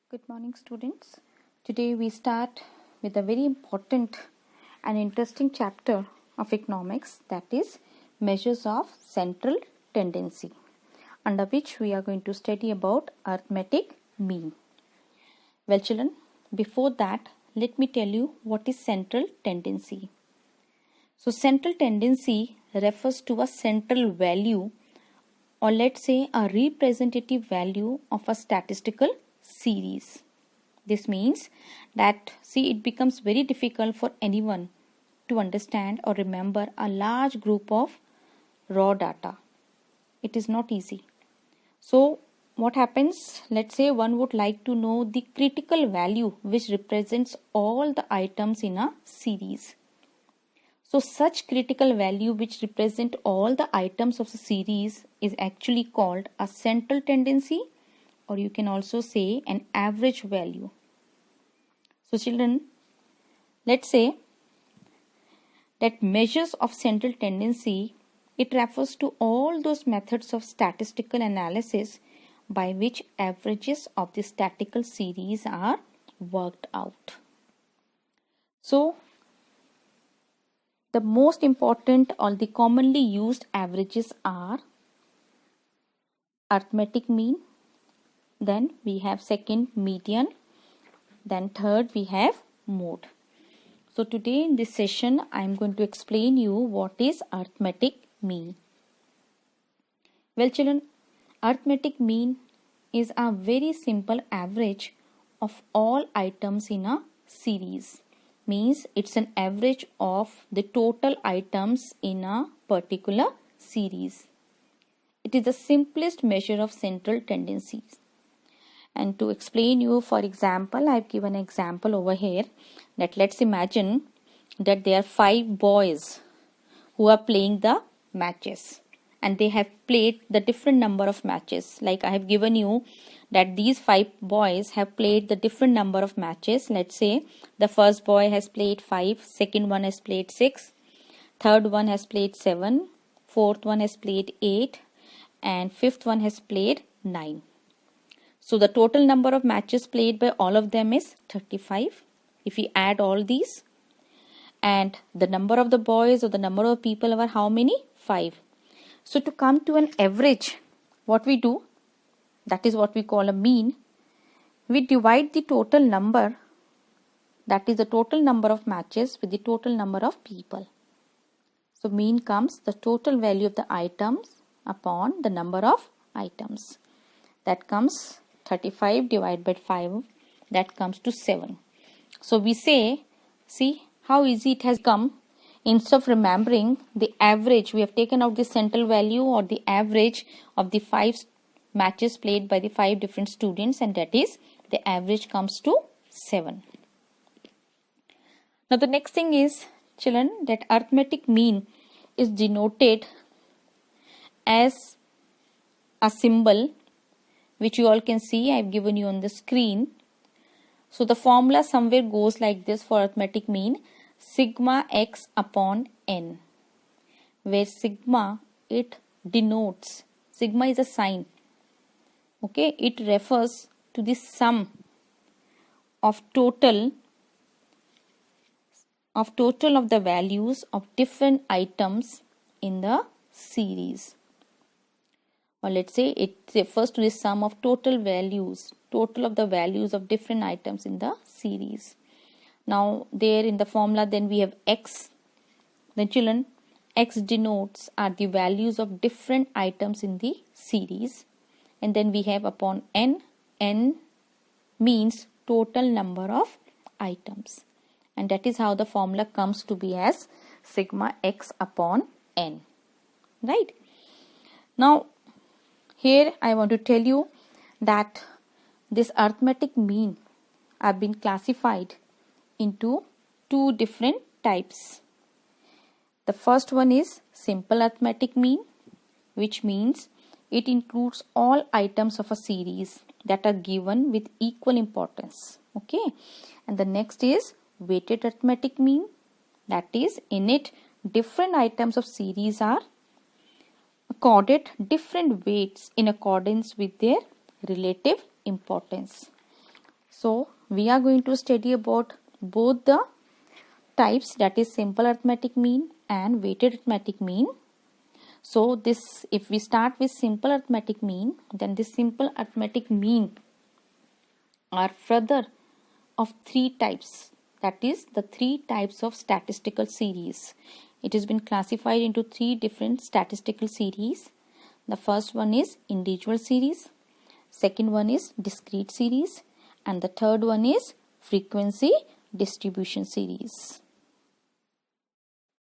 Good morning, students. Today we start with a very important and interesting chapter of economics, that is measures of central tendency, under which we are going to study about arithmetic mean. Well, children, before that, let me tell you what is central tendency. So, central tendency refers to a central value, or let's say a representative value of a statistical series. This means that, it becomes very difficult for anyone to understand or remember a large group of raw data. It is not easy. So what happens? Let's say one would like to know the critical value which represents all the items in a series. So such critical value which represent all the items of the series is actually called a central tendency, or you can also say an average value. So children, let's say that measures of central tendency, it refers to all those methods of statistical analysis by which averages of the statistical series are worked out. So the most important or the commonly used averages are arithmetic mean, then we have second median, then third we have mode. So today in this session I am going to explain you what is arithmetic mean. Well children, arithmetic mean is a very simple average of all items in a series. Means it's an average of the total items in a particular series. It is the simplest measure of central tendencies. And to explain you, for example, I've given an example over here, that let's imagine that there are 5 boys who are playing the matches, and they have played the different number of matches. Like I have given you that these 5 boys have played the different number of matches. Let's say the first boy has played 5, second one has played 6, third one has played 7, fourth one has played 8, and fifth one has played 9. So the total number of matches played by all of them is 35. If we add all these, and the number of the boys or the number of people were how many? 5. So to come to an average, what we do, that is what we call a mean. We divide the total number, that is the total number of matches, with the total number of people. So mean comes the total value of the items upon the number of items. That comes 35 divided by 5, that comes to 7. So we say, see how easy it has come. Instead of remembering the average, we have taken out the central value or the average of the 5 matches played by the 5 different students, and that is the average comes to 7. Now the next thing is, children, that arithmetic mean is denoted as a symbol which you all can see. I have given you on the screen. So the formula somewhere goes like this for arithmetic mean: sigma x upon n, where sigma, it denotes, sigma is a sign, okay, it refers to the sum of total of the values of different items in the series. Or let's say it refers to the sum of total values, total of the values of different items in the series. Now there in the formula, then we have x. Then children, x denotes are the values of different items in the series. And then we have upon n. N means total number of items. And that is how the formula comes to be as sigma x upon n. Right? Now here I want to tell you that this arithmetic mean have been classified into 2 different types. The first one is simple arithmetic mean, which means it includes all items of a series that are given with equal importance. Okay. And the next is weighted arithmetic mean, that is, in it different items of series are accorded different weights in accordance with their relative importance. So we are going to study about both the types, that is simple arithmetic mean and weighted arithmetic mean. So this, if we start with simple arithmetic mean, then this simple arithmetic mean are further of three types, that is the three types of statistical series. It has been classified into three different statistical series. The first one is individual series, second one is discrete series, and the third one is frequency distribution series.